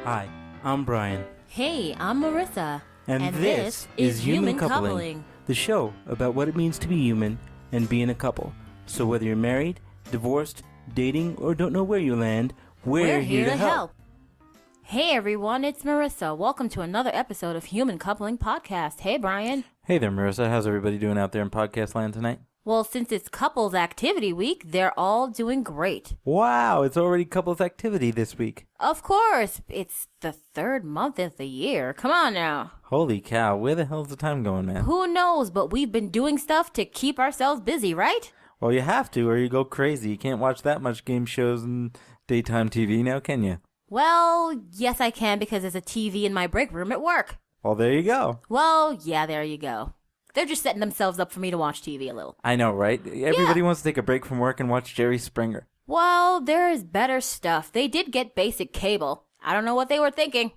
Hi, I'm Brian. Hey, I'm Merisa. And this is Human Coupling, the show about what it means to be human and being a couple. So whether you're married, divorced, dating, or don't know where you land, we're here to help. Hey everyone, it's Merisa. Welcome to another episode of Human Coupling Podcast. Hey Brian. Hey there, Marissa. How's everybody doing out there in podcast land tonight? Well, since it's Couples Activity Week, they're all doing great. Wow, it's already couples activity this week. Of course, it's the third month of the year. Come on now. Holy cow, where the hell's the time going, man? Who knows, but we've been doing stuff to keep ourselves busy, right? Well, you have to or you go crazy. You can't watch that much game shows and daytime TV now, can you? Well, yes I can because there's a TV in my break room at work. Well, there you go. Well, yeah, there you go. They're just setting themselves up for me to watch TV a little. I know, right? Everybody wants to take a break from work and watch Jerry Springer. Well, there is better stuff. They did get basic cable. I don't know what they were thinking.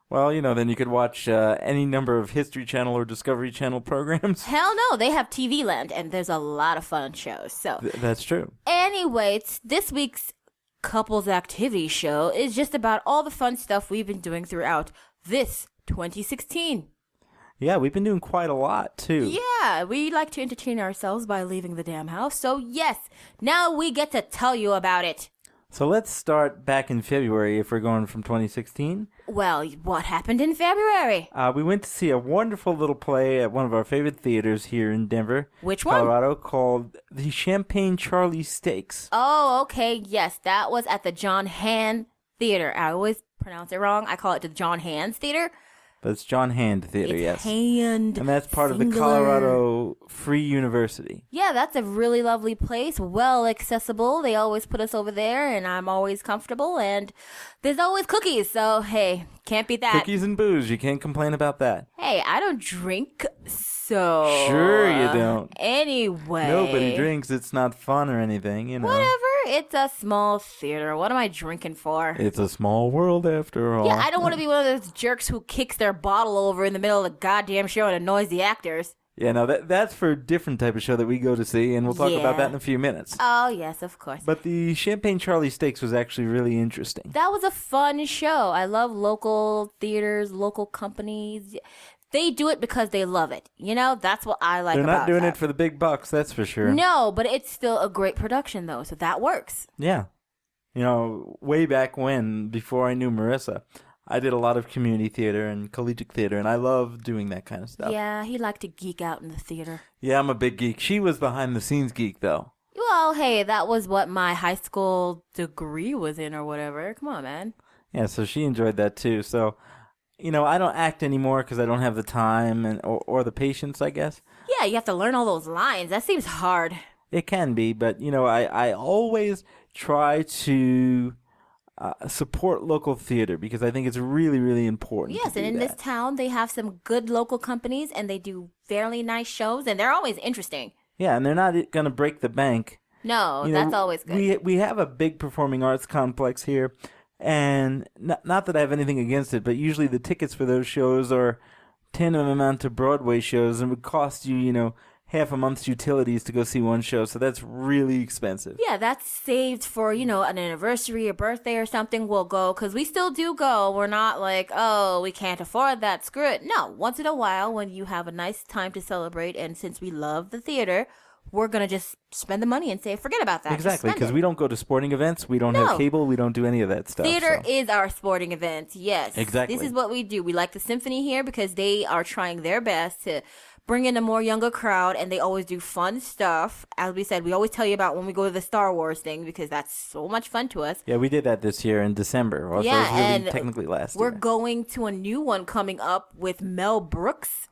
Well, then you could watch any number of History Channel or Discovery Channel programs. Hell no, they have TV Land, and there's a lot of fun shows. So That's true. Anyway, this week's Couples Activity Show is just about all the fun stuff we've been doing throughout this 2016. Yeah, we've been doing quite a lot, too. Yeah, we like to entertain ourselves by leaving the damn house. So yes, now we get to tell you about it. So let's start back in February if we're going from 2016. Well, what happened in February? We went to see a wonderful little play at one of our favorite theaters here in Denver, Which one? Colorado, called the Champagne Charlie Steaks. Oh, okay, yes, that was at the John Hand Theater. I always pronounce it wrong. I call it the John Hands Theater. But it's John Hand Theater, It's yes. Hand. And that's part of the singular. Colorado Free University. Yeah, that's a really lovely place. Well accessible. They always put us over there, and I'm always comfortable. And there's always cookies. So, hey, can't beat that. Cookies and booze, you can't complain about that. Hey, I don't drink, so... Sure you don't. Anyway. Nobody drinks, it's not fun or anything, Whatever. It's a small theater. What am I drinking for? It's a small world after all. Yeah, I don't want to be one of those jerks who kicks their bottle over in the middle of the goddamn show and annoys the actors. Yeah, no, that's for a different type of show that we go to see, and we'll talk about that in a few minutes. Oh, yes, of course. But the Champagne Charlie Steaks was actually really interesting. That was a fun show. I love local theaters, local companies. They do it because they love it. That's what I like about it. They're not doing it for the big bucks, that's for sure. No, but it's still a great production, though, so that works. Yeah. Way back when, before I knew Marissa, I did a lot of community theater and collegiate theater, and I love doing that kind of stuff. Yeah, he liked to geek out in the theater. Yeah, I'm a big geek. She was behind-the-scenes geek, though. Well, hey, that was what my high school degree was in or whatever. Come on, man. Yeah, so she enjoyed that, too. So... I don't act anymore because I don't have the time or the patience, I guess. Yeah, you have to learn all those lines. That seems hard. It can be, but, I always try to support local theater because I think it's really, really important. Yes, and in this town, they have some good local companies, and they do fairly nice shows, and they're always interesting. Yeah, and they're not going to break the bank. No, that's always good. We have a big performing arts complex here. And not that I have anything against it, but usually the tickets for those shows are tandem amount to Broadway shows and would cost you, half a month's utilities to go see one show. So that's really expensive. Yeah, that's saved for, an anniversary, a birthday or something. We'll go because we still do go. We're not like, oh, we can't afford that. Screw it. No, once in a while when you have a nice time to celebrate. And since we love the theater, we're going to just spend the money and say, forget about that. Exactly, because we don't go to sporting events. We don't have cable. We don't do any of that stuff. Theater is our sporting event, yes. Exactly. This is what we do. We like the symphony here because they are trying their best to bring in a more younger crowd, and they always do fun stuff. As we said, we always tell you about when we go to the Star Wars thing because that's so much fun to us. Yeah, we did that this year in December. Well, yeah, so it was really and technically last we're year. going to a new one coming up with Mel Brooks.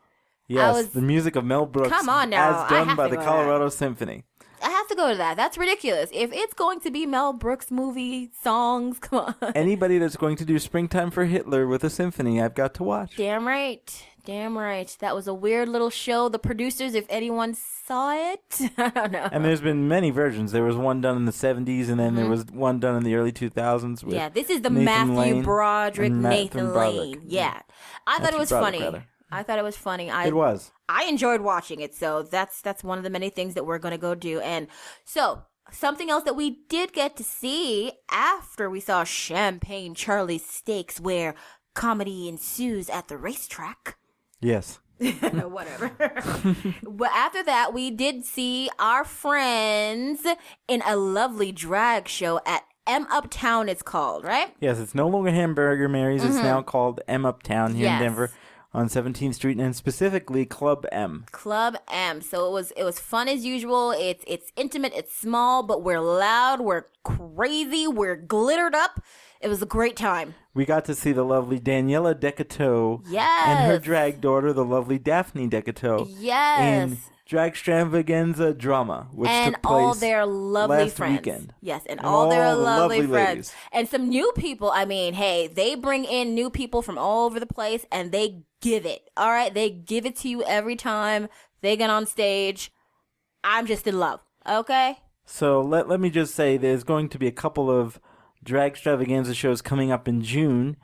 Yes, the music of Mel Brooks. Come on now, as done by the Colorado Symphony. I have to go to that. That's ridiculous. If it's going to be Mel Brooks movie songs, come on. Anybody that's going to do Springtime for Hitler with a symphony, I've got to watch. Damn right. Damn right. That was a weird little show. The producers, if anyone saw it, I don't know. And there's been many versions. There was one done in the 70s, and then there was one done in the early 2000s. With this is the Nathan Matthew Lane Broderick, Nathan Broderick. Lane. Yeah. I thought it was funny. I thought it was funny. It was. I enjoyed watching it, so that's one of the many things that we're going to go do. And so Something else that we did get to see after we saw Champagne Charlie's Steaks, where comedy ensues at the racetrack. Yes. Whatever. But after that, we did see our friends in a lovely drag show at M Uptown, it's called, right? Yes, it's no longer Hamburger Mary's. It's now called M Uptown here in Denver on 17th Street, and specifically Club M. Club M. So it was fun as usual. It's intimate, it's small, but we're loud, we're crazy, we're glittered up. It was a great time. We got to see the lovely Daniela Decato and her drag daughter, the lovely Daphne Decato. Yes. In Drag Extravaganza Drama, which and took place all their lovely last friends. weekend. Yes, and all their lovely friends. Ladies. And some new people. I mean, hey, they bring in new people from all over the place, and they give it. All right? They give it to you every time they get on stage. I'm just in love. Okay? So let me just say there's going to be a couple of Drag Extravaganza shows coming up in June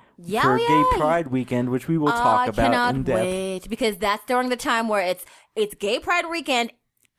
for Gay Pride Weekend, which we will talk about in depth. I cannot wait, because that's during the time where it's Gay Pride Weekend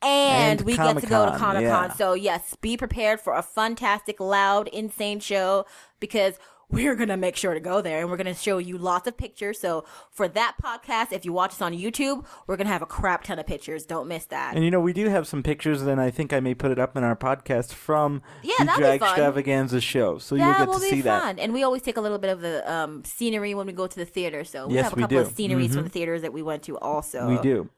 and we get to go to Comic-Con. Yeah. So yes, be prepared for a fantastic, loud, insane show, because we're going to make sure to go there, and we're going to show you lots of pictures. So for that podcast, if you watch us on YouTube, we're going to have a crap ton of pictures. Don't miss that. And, we do have some pictures, and I think I may put it up in our podcast from the that'll be Drag fun. Extravaganza show. So you'll That get will to be see fun. that. And we always take a little bit of the scenery when we go to the theater. So we Yes, have a we couple do. of sceneries from the theaters that we went to also. We do.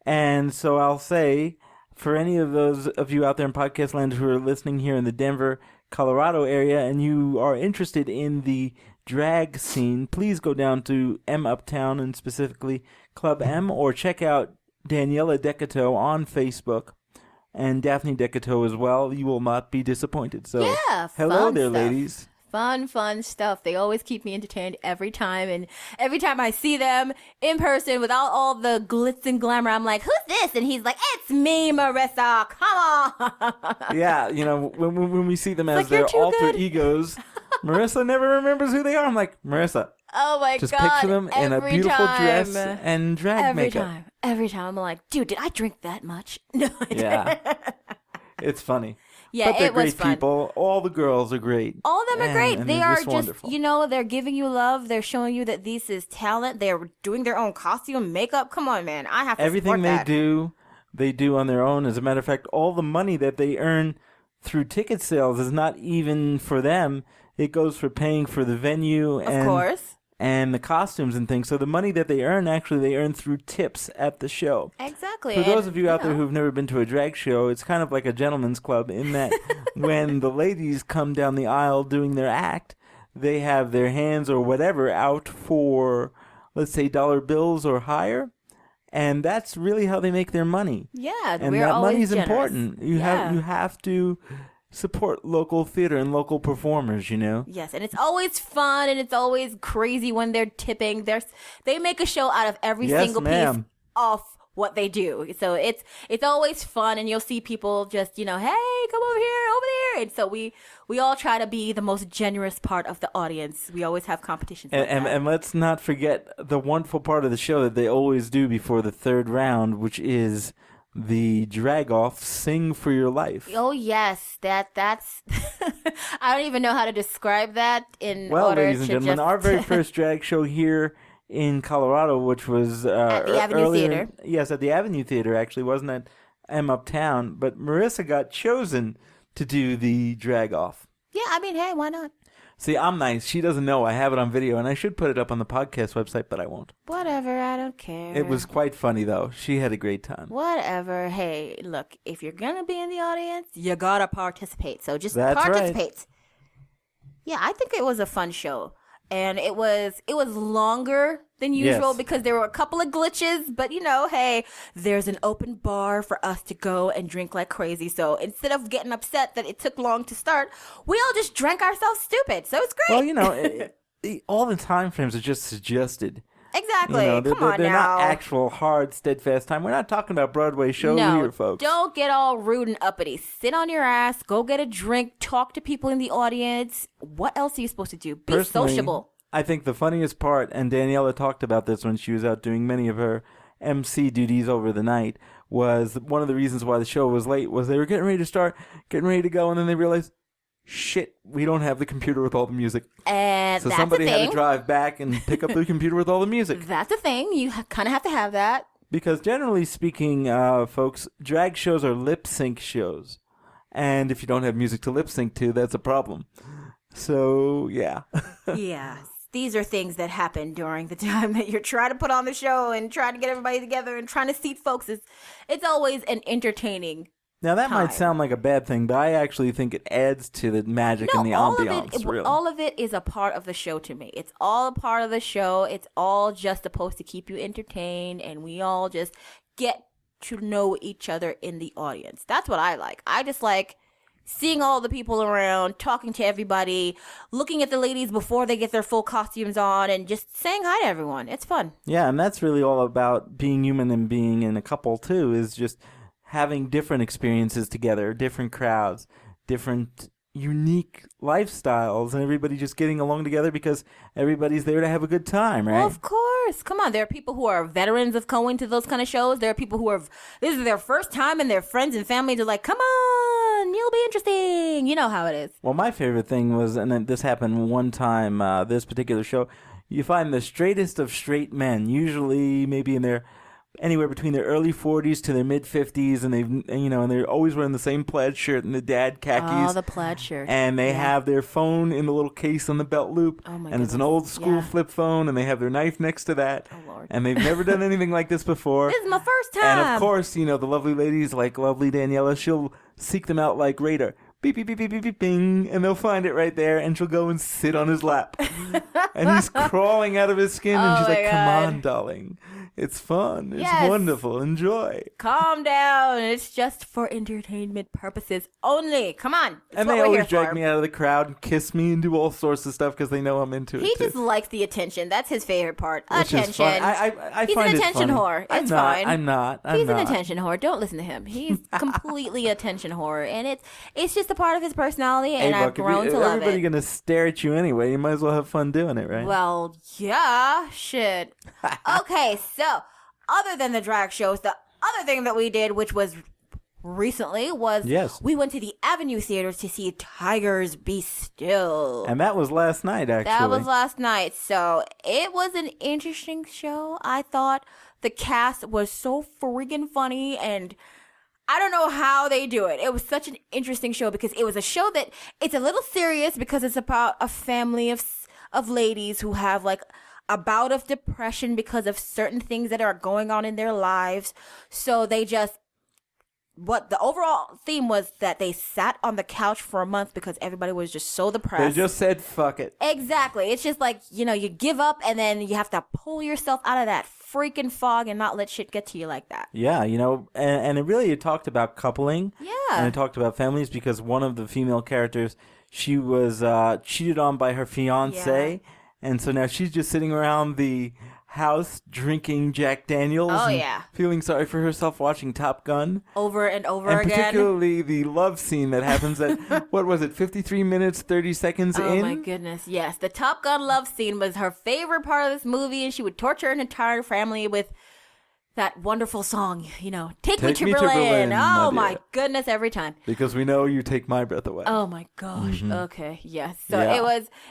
And so I'll say, for any of those of you out there in podcast land who are listening here in the Denver, Colorado area, and you are interested in the drag scene, please go down to M Uptown, and specifically Club M, or check out Daniela Decato on Facebook and Daphne Decato as well. You will not be disappointed. So Yeah, hello fun there, stuff. ladies. Fun stuff. They always keep me entertained every time. And every time I see them in person without all the glitz and glamour, I'm like, who's this? And he's like, it's me, Merisa. Come on. Yeah, when we see them as like, you're their too alter good. egos, Marissa never remembers who they are. I'm like, Marissa, Oh my just God. picture them in a Every beautiful time. dress and drag makeup. Every time. I'm like, dude, did I drink that much? No, I didn't. Yeah. It's funny. Yeah, but they're it was great fun. people. All the girls are great. All of them are great. And They they're are just just, wonderful. they're giving you love. They're showing you that this is talent. They're doing their own costume, makeup. Come on, man. I have to Everything support that. they do on their own. As a matter of fact, all the money that they earn through ticket sales is not even for them. It goes for paying for the venue Of course. and the costumes and things. So the money that they earn, actually, they earn through tips at the show. Exactly. For And, those of you out there who've never been to a drag show, it's kind of like a gentleman's club in that when the ladies come down the aisle doing their act, they have their hands or whatever out for, let's say, dollar bills or higher. And that's really how they make their money. Yeah, And we're that always money is generous. important. You have to support local theater and local performers, Yes, and it's always fun and it's always crazy when they're tipping. They make a show out of every Yes, single ma'am. piece of what they do. So it's always fun, and you'll see people just, hey, come over here. And so we all try to be the most generous part of the audience. We always have competitions like that. And let's not forget the wonderful part of the show that they always do before the third round, which is the drag off Sing for Your Life. Oh yes, that's I don't even know how to describe that in Well, order ladies and to gentlemen, just our very first drag show here in Colorado, which was At the Avenue earlier- Theater. Yes, at the Avenue Theater, actually, wasn't at M Uptown. But Marissa got chosen to do the drag off. Yeah, I mean, hey, why not? See, I'm nice. She doesn't know. I have it on video, and I should put it up on the podcast website, but I won't. Whatever, I don't care. It was quite funny, though. She had a great time. Whatever. Hey, look, if you're gonna be in the audience, you gotta participate. So just That's right. participate. Yeah, I think it was a fun show. And it was longer than usual Yes. because there were a couple of glitches, but hey, there's an open bar for us to go and drink like crazy. So instead of getting upset that it took long to start, we all just drank ourselves stupid. So it's great. Well, all the time frames are just suggested. Exactly. They're, Come on they're now. not actual hard, steadfast time. We're not talking about Broadway shows No, here, folks. don't get all rude and uppity. Sit on your ass, go get a drink, talk to people in the audience. What else are you supposed to do? Be Personally, sociable. I think the funniest part, and Daniela talked about this when she was out doing many of her MC duties over the night, was one of the reasons why the show was late was they were getting ready to start, getting ready to go, and then they realized, shit, we don't have the computer with all the music. And so that's somebody a thing. had to drive back and pick up the computer with all the music. That's a thing. You kind of have to have that. Because generally speaking, folks, drag shows are lip sync shows. And if you don't have music to lip sync to, that's a problem. So, yeah. Yeah. These are things that happen during the time that you're trying to put on the show and trying to get everybody together and trying to seat folks. It's always an entertaining Now, that time. might sound like a bad thing, but I actually think it adds to the magic and the ambiance, really. All of it is a part of the show to me. It's all a part of the show. It's all just supposed to keep you entertained, and we all just get to know each other in the audience. That's what I like. I just like seeing all the people around, talking to everybody, looking at the ladies before they get their full costumes on, and just saying hi to everyone. It's fun. Yeah, and that's really all about being human and being in a couple, too, is just having different experiences together, different crowds, different unique lifestyles, and everybody just getting along together because everybody's there to have a good time, right? Well, of course. Come on. There are people who are veterans of going to those kind of shows. There are people who this is their first time, and their friends and family are like, come on, you'll be interesting. You know how it is. Well, my favorite thing was, and then this happened one time, this particular show, you find the straightest of straight men, usually maybe in their anywhere between their early 40s to their mid 50s, and and they're always wearing the same plaid shirt and the dad khakis. Oh, the plaid shirt. And they have their phone in the little case on the belt loop. Oh my and it's an old school flip phone, and they have their knife next to that. Oh Lord. And they've never done anything like this before. This is my first time. And of course, the lovely ladies like lovely Daniela, she'll seek them out like radar. Beep, beep, beep, beep, beep, beep, bing. And they'll find it right there, and she'll go and sit on his lap. And he's crawling out of his skin, and she's like, come on, darling. It's fun. It's wonderful. Enjoy. Calm down. It's just for entertainment purposes only. Come on. It's and what they we're always here drag for. me out of the crowd and kiss me and do all sorts of stuff because they know I'm into it. He too. just likes the attention. That's his favorite part. Which attention. Is fun. I He's find an it attention funny. whore. It's fine. fine. I'm not. He's an attention whore. Don't listen to him. He's completely attention whore, and it's just a part of his personality, and I've grown to love it. Everybody's gonna stare at you anyway. You might as well have fun doing it, right? Well, yeah, shit. Okay, so other than the drag shows, the other thing that we did, which was recently, was we went to the Avenue Theaters to see Tigers Be Still. And that was last night, actually. That was last night. So it was an interesting show. I thought the cast was so friggin' funny, and I don't know how they do it. It was such an interesting show because it was a show that it's a little serious because it's about a family of ladies who have like a bout of depression because of certain things that are going on in their lives. So they just, what the overall theme was that they sat on the couch for a month because everybody was just so depressed. They just said, fuck it. Exactly. It's just like, you give up and then you have to pull yourself out of that freaking fog and not let shit get to you like that. Yeah, and it talked about coupling. Yeah. And it talked about families because one of the female characters, she was cheated on by her fiance. Yeah. And so now she's just sitting around the house drinking Jack Daniels. Oh, and yeah. feeling sorry for herself watching Top Gun. Over and over and again. Particularly the love scene that happens at, 53 minutes, 30 seconds in? Oh, my goodness. Yes. The Top Gun love scene was her favorite part of this movie, and she would torture an entire family with that wonderful song, Take Me to Berlin. Oh, my goodness, every time. Because we know you take my breath away. Oh, my gosh. Mm-hmm. Okay, yes. So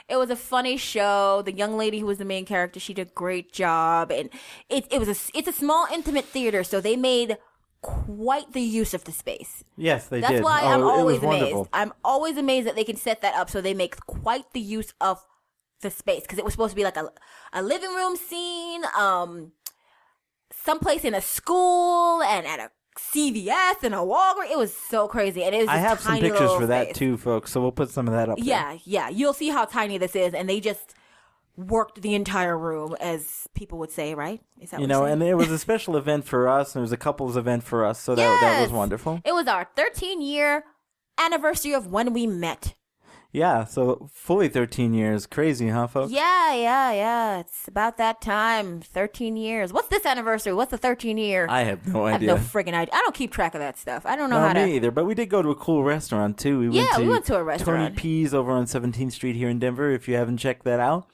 it was a funny show. The young lady who was the main character, she did a great job. And it's a small, intimate theater, so they made quite the use of the space. Yes, they did. That's why I'm always amazed. I'm always amazed that they can set that up so they make quite the use of the space. Because it was supposed to be like a living room scene, someplace in a school and at a CVS and a Walgreens. It was so crazy. And it was I have some pictures for that space. too, folks. So we'll put some of that up there. Yeah. You'll see how tiny this is. And they just worked the entire room, as people would say, right? Is that what you're saying? And it was a special event for us. And it was a couples event for us. So that was wonderful. It was our 13-year anniversary of when we met. Yeah, so fully 13 years. Crazy, huh, folks? Yeah. It's about that time. 13 years. What's this anniversary? What's the 13-year? I have no idea. I have no friggin' idea. I don't keep track of that stuff. I don't know how to. Me either, but we did go to a cool restaurant, too. We went to a restaurant. Tony P's over on 17th Street here in Denver, if you haven't checked that out.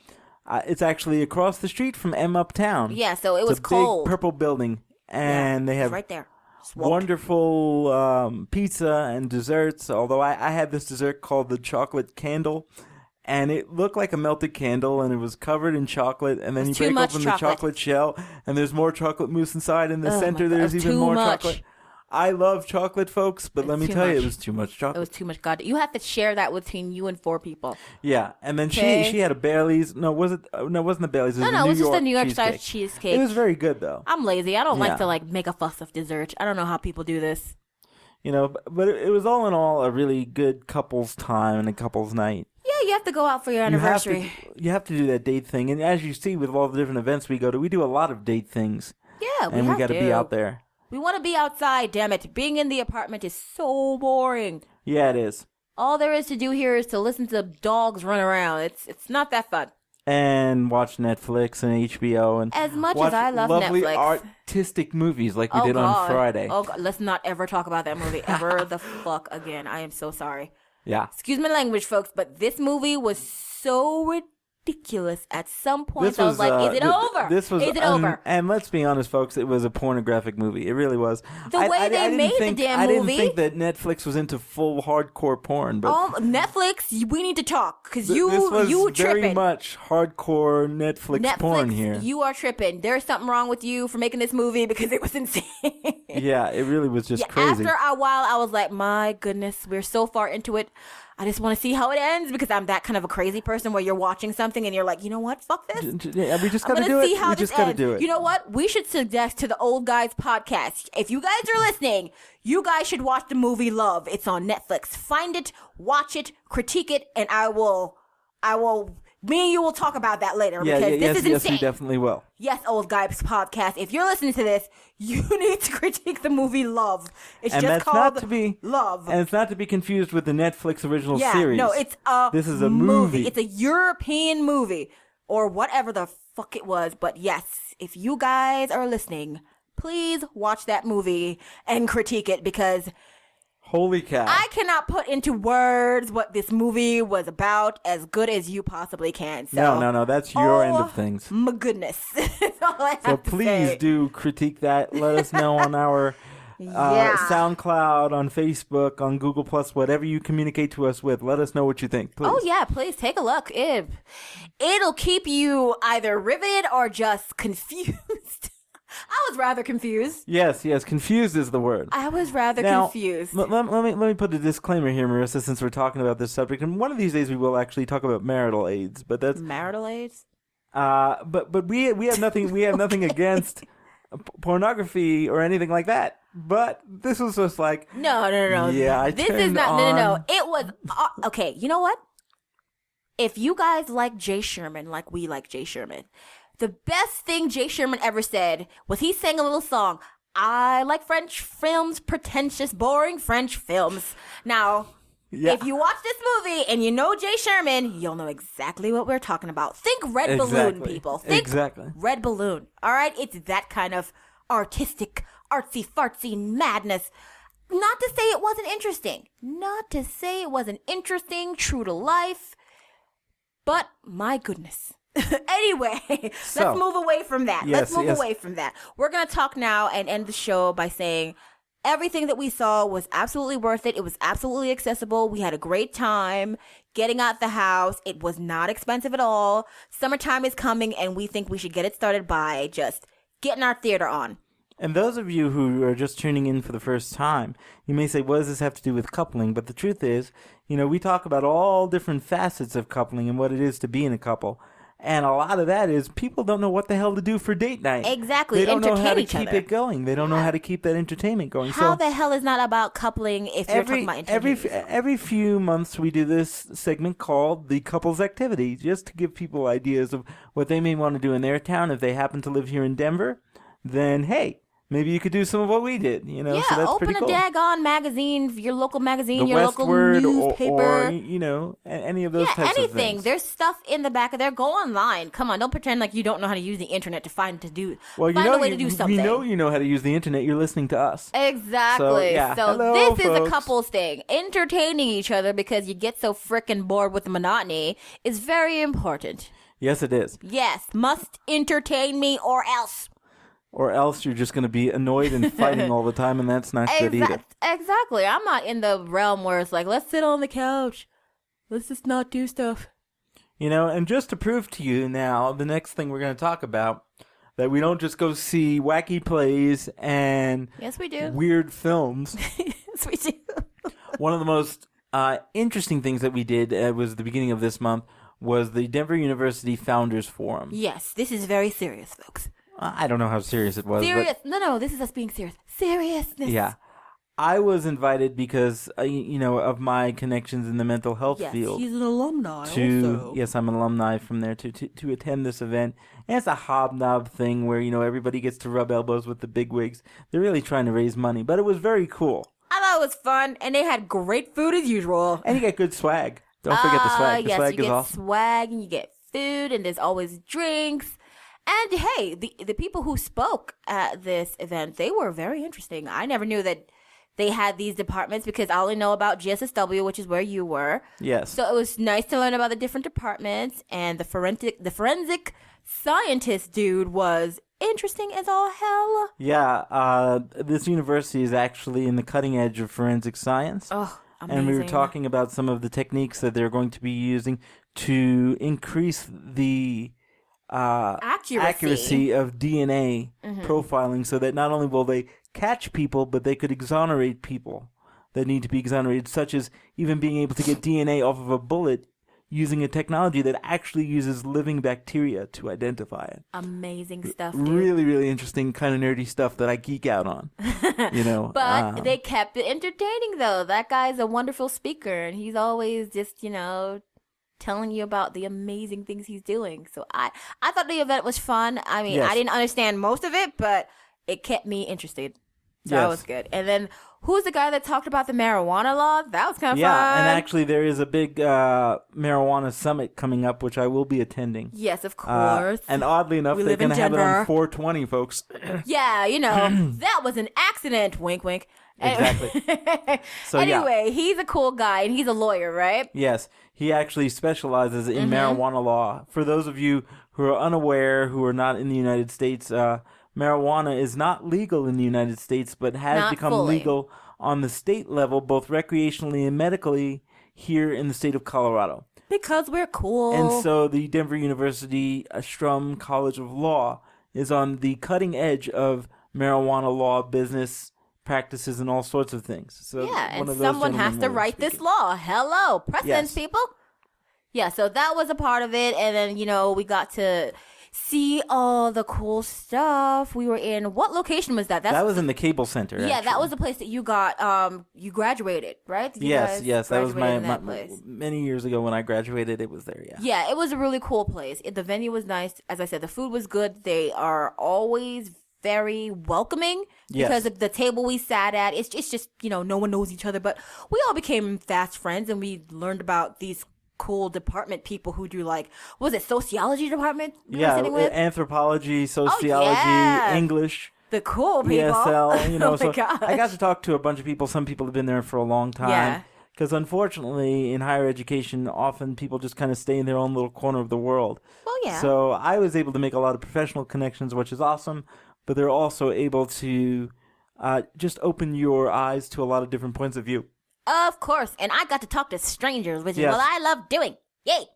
It's actually across the street from M Uptown. Yeah, so it was a cold. Big purple building, and they have right there. wonderful pizza and desserts. Although I had this dessert called the chocolate candle. And it looked like a melted candle, and it was covered in chocolate. And then you break open the chocolate shell, and there's more chocolate mousse inside. In the center, there's even more chocolate. I love chocolate, folks, but let me tell you, it was too much chocolate. It was too much. God, you have to share that between you and 4 people. Yeah, and then she had a Bailey's. No, was it? No, it wasn't the Bailey's. It was it was just a New York style cheesecake. It was very good, though. I'm lazy. I don't like to make a fuss of dessert. I don't know how people do this. But it was all in all a really good couples time and a couples night. Yeah, you have to go out for your anniversary. You have to do that date thing. And as you see with all the different events we go to, we do a lot of date things. Yeah, and we got to be out there. We want to be outside, damn it. Being in the apartment is so boring. Yeah, it is. All there is to do here is to listen to dogs run around. It's not that fun. And watch Netflix and HBO and as much as I love lovely Netflix. Artistic movies like we did on Friday. Oh God, let's not ever talk about that movie ever the fuck again. I am so sorry. Yeah. Excuse my language, folks, but this movie was so ridiculous. At some point, I was like, "Is it over? Is it over?" And let's be honest, folks, it was a pornographic movie. It really was. The way they made the damn movie. I didn't think that Netflix was into full hardcore porn, but Netflix, we need to talk because you very tripping. much hardcore Netflix porn here. You are tripping. There's something wrong with you for making this movie because it was insane. Yeah, it really was just crazy. After a while, I was like, "My goodness, we're so far into it. I just want to see how it ends," because I'm that kind of a crazy person where you're watching something and you're like, you know what? Fuck this. Yeah, we just got to do it. We just got to do it. You know what? We should suggest to the Old Guys podcast. If you guys are listening, you guys should watch the movie Love. It's on Netflix. Find it, watch it, critique it, and me and you will talk about that later because this is insane. Yes, we definitely will. Yes, Old Guys podcast. If you're listening to this, you need to critique the movie Love. It's just called Love. And it's not to be confused with the Netflix original series. No, this is a movie. It's a European movie or whatever the fuck it was. But yes, if you guys are listening, please watch that movie and critique it because holy cow. I cannot put into words what this movie was about as good as you possibly can. So, no. That's your end of things. My goodness. So please do critique that. Let us know on our SoundCloud, on Facebook, on Google+, whatever you communicate to us with. Let us know what you think, please. Oh, yeah. Please take a look. It'll keep you either riveted or just confused. I was rather confused. Yes, confused is the word. I was rather confused. Let me put a disclaimer here, Marissa, since we're talking about this subject. And one of these days we will actually talk about marital aids, but that's marital aids. But we have nothing against pornography or anything like that. But this was just like no. Yeah, this is not no. It was okay. You know what? If you guys like Jay Sherman, like we like Jay Sherman. The best thing Jay Sherman ever said was he sang a little song. I like French films, pretentious, boring French films. Now, if you watch this movie and you know Jay Sherman, you'll know exactly what we're talking about. Think Red Balloon, people. Think Red Balloon. All right? It's that kind of artistic, artsy-fartsy madness. Not to say it wasn't interesting. Not to say it wasn't interesting, true to life. But my goodness. Anyway, let's move away from that. Let's move away from that. We're going to talk now and end the show by saying everything that we saw was absolutely worth it. It was absolutely accessible. We had a great time getting out the house. It was not expensive at all. Summertime is coming, and we think we should get it started by just getting our theater on. And those of you who are just tuning in for the first time, you may say, what does this have to do with coupling? But the truth is, we talk about all different facets of coupling and what it is to be in a couple. And a lot of that is people don't know what the hell to do for date night. Exactly. They don't know how to keep it going. They don't know how to keep that entertainment going. How the hell is not about coupling if you're talking about entertainment? Every few months we do this segment called the Couples Activity, just to give people ideas of what they may want to do in their town. If they happen to live here in Denver, then hey, maybe you could do some of what we did, Yeah, so that's open pretty cool. a daggone magazine, your local magazine, the your Westword local newspaper. Or any of those types of things. There's stuff in the back of there. Go online. Come on, don't pretend like you don't know how to use the internet to find a way to do something. You know how to use the internet. You're listening to us. Exactly. So hello, this folks. is a couples thing. Entertaining each other because you get so frickin' bored with the monotony is very important. Yes, it is. Yes, must entertain me or else. or else you're just going to be annoyed and fighting all the time, and that's not good either. Exactly. I'm not in the realm where it's like, let's sit on the couch. Let's just not do stuff. You know, and just to prove to you now, the next thing we're going to talk about, that we don't just go see wacky plays and yes, we do. Weird films. Yes, we do. One of the most interesting things that we did was the beginning of this month was the Denver University Founders Forum. Yes, this is very serious, folks. I don't know how serious it was. Serious? But, no, this is us being serious. Seriousness. Yeah. I was invited because, of my connections in the mental health field. Yes, he's an alumni also. Yes, I'm an alumni from there to attend this event. And it's a hobnob thing where, everybody gets to rub elbows with the bigwigs. They're really trying to raise money, but it was very cool. I thought it was fun, and they had great food as usual. And you get good swag. Don't forget the swag. The yes, swag you is get awesome. swag, and you get food, and there's always drinks. And hey, the people who spoke at this event, they were very interesting. I never knew that they had these departments because I only know about GSSW, which is where you were. Yes. So it was nice to learn about the different departments, and the forensic scientist dude was interesting as all hell. Yeah, this university is actually in the cutting edge of forensic science. Oh, amazing. And we were talking about some of the techniques that they're going to be using to increase the accuracy of DNA profiling, so that not only will they catch people, but they could exonerate people that need to be exonerated, such as even being able to get DNA off of a bullet using a technology that actually uses living bacteria to identify it. Amazing stuff, dude. Really, really interesting, kind of nerdy stuff that I geek out on. But they kept it entertaining, though. That guy's a wonderful speaker, and he's always just, telling you about the amazing things he's doing. So I thought the event was fun. I mean, Yes. I didn't understand most of it, but it kept me interested. So that Yes. was good. And then who's the guy that talked about the marijuana law? That was kind of fun. Yeah, and actually there is a big marijuana summit coming up, which I will be attending. Yes, of course. And oddly enough, We they're live in going to have it Denver. on 420, folks. Yeah, that was an accident. Wink, wink. Exactly. So, anyway, he's a cool guy, and he's a lawyer, right? Yes, he actually specializes in marijuana law. For those of you who are unaware, who are not in the United States, marijuana is not legal in the United States, but has Not become fully. legal on the state level, both recreationally and medically, here in the state of Colorado. Because we're cool. And so the Denver University Strum College of Law is on the cutting edge of marijuana law, business practices, and all sorts of things. So yeah, one and of those someone has gentlemen to will write speak this it. law. Hello, precedence, Yes. people. Yeah, so that was a part of it, and then we got to see all the cool stuff. We were in what location was that? That was in the Cable Center. yeah, that actually. was the place that you got. You graduated, right? You Yes, guys yes, that was graduated my in that place. many years ago when I graduated. It was there. Yeah. Yeah, it was a really cool place. The venue was nice. As I said, the food was good. They are always very welcoming because Yes. of the table we sat at. It's just, no one knows each other, but we all became fast friends, and we learned about these cool department people who do was it sociology department we were Yeah, sitting with? anthropology, sociology, yeah. English, The cool people. ESL. Oh my So gosh. I got to talk to a bunch of people. Some people have been there for a long time. Yeah. Because unfortunately, in higher education, often people just kind of stay in their own little corner of the world. Well, yeah. So I was able to make a lot of professional connections, which is awesome. But they're also able to just open your eyes to a lot of different points of view. Of course. And I got to talk to strangers, which is Yes. what I love doing. Yay.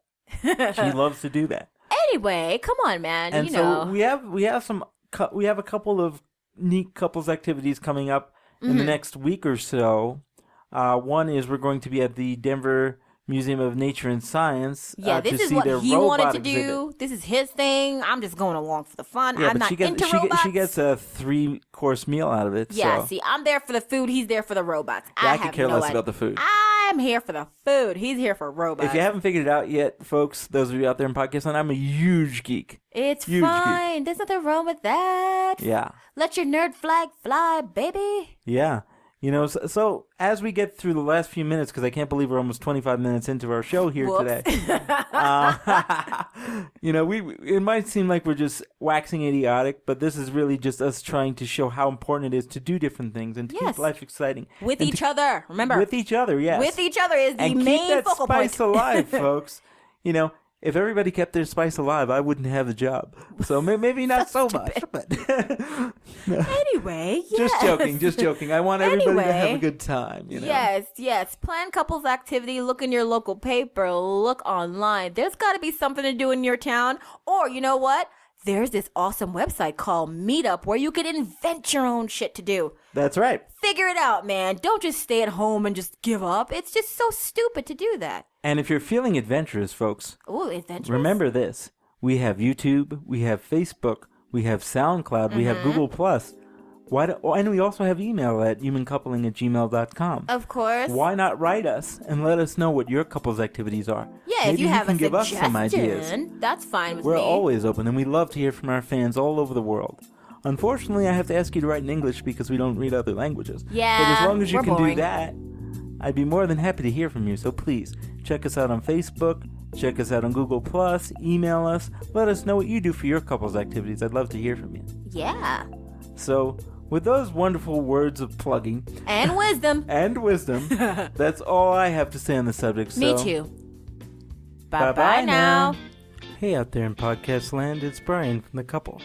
She loves to do that. Anyway, come on, man. And so we have a couple of neat couples activities coming up in the next week or so. One is we're going to be at the Denver Museum of Nature and Science. Yeah, to this is see what their he wanted robot to exhibit. do. This is his thing. I'm just going along for the fun. Yeah, I'm but not into robots. she gets a 3-course meal out of it. Yeah, so. see, I'm there for the food. He's there for the robots. Yeah, I have could care no less idea. about the food. I'm here for the food. He's here for robots. If you haven't figured it out yet, folks, those of you out there in podcast land, I'm a huge geek. It's huge geek. fine. There's nothing wrong with that. Yeah. Let your nerd flag fly, baby. Yeah. So as we get through the last few minutes, because I can't believe we're almost 25 minutes into our show here Whoops. today. It might seem like we're just waxing idiotic, but this is really just us trying to show how important it is to do different things and to Yes. keep life exciting. With And each other. Remember, With each other, yes. with each other is the and main keep that focal spice point. alive, folks. if everybody kept their spice alive, I wouldn't have a job. So maybe not so much. But Anyway, yes. Just joking. I want everybody to have a Anyway, good time. Yes. Plan couples activity. Look in your local paper. Look online. There's got to be something to do in your town. Or you know what? There's this awesome website called Meetup where you can invent your own shit to do. That's right. Figure it out, man. Don't just stay at home and just give up. It's just so stupid to do that. And if you're feeling adventurous, folks, Ooh, adventurous. remember this. We have YouTube, we have Facebook, we have SoundCloud, we have Google+. And we also have email at humancoupling@gmail.com. Of course. Why not write us and let us know what your couple's activities are? Yeah, Maybe if you have can a give us some ideas. suggestion, that's fine with We're me. always open, and we love to hear from our fans all over the world. Unfortunately, I have to ask you to write in English because we don't read other languages. Yeah, but as long as you we're can boring. do that, I'd be more than happy to hear from you. So please, check us out on Facebook, check us out on Google+, email us, let us know what you do for your couple's activities. I'd love to hear from you. Yeah. So, with those wonderful words of plugging And wisdom. that's all I have to say on the subject. So, Me too. Bye-bye Bye-bye now. Hey out there in podcast land, it's Brian from The Couple.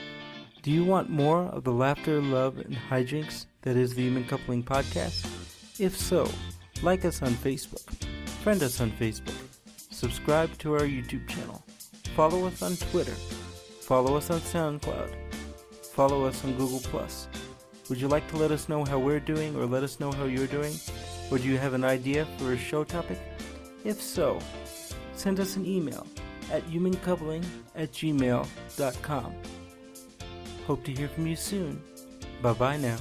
Do you want more of the laughter, love, and hijinks that is the Human Coupling Podcast? If so, like us on Facebook, friend us on Facebook, subscribe to our YouTube channel, follow us on Twitter, follow us on SoundCloud, follow us on Google+. Would you like to let us know how we're doing or let us know how you're doing? Or do you have an idea for a show topic? If so, send us an email at humancoupling@gmail.com. Hope to hear from you soon. Bye-bye now.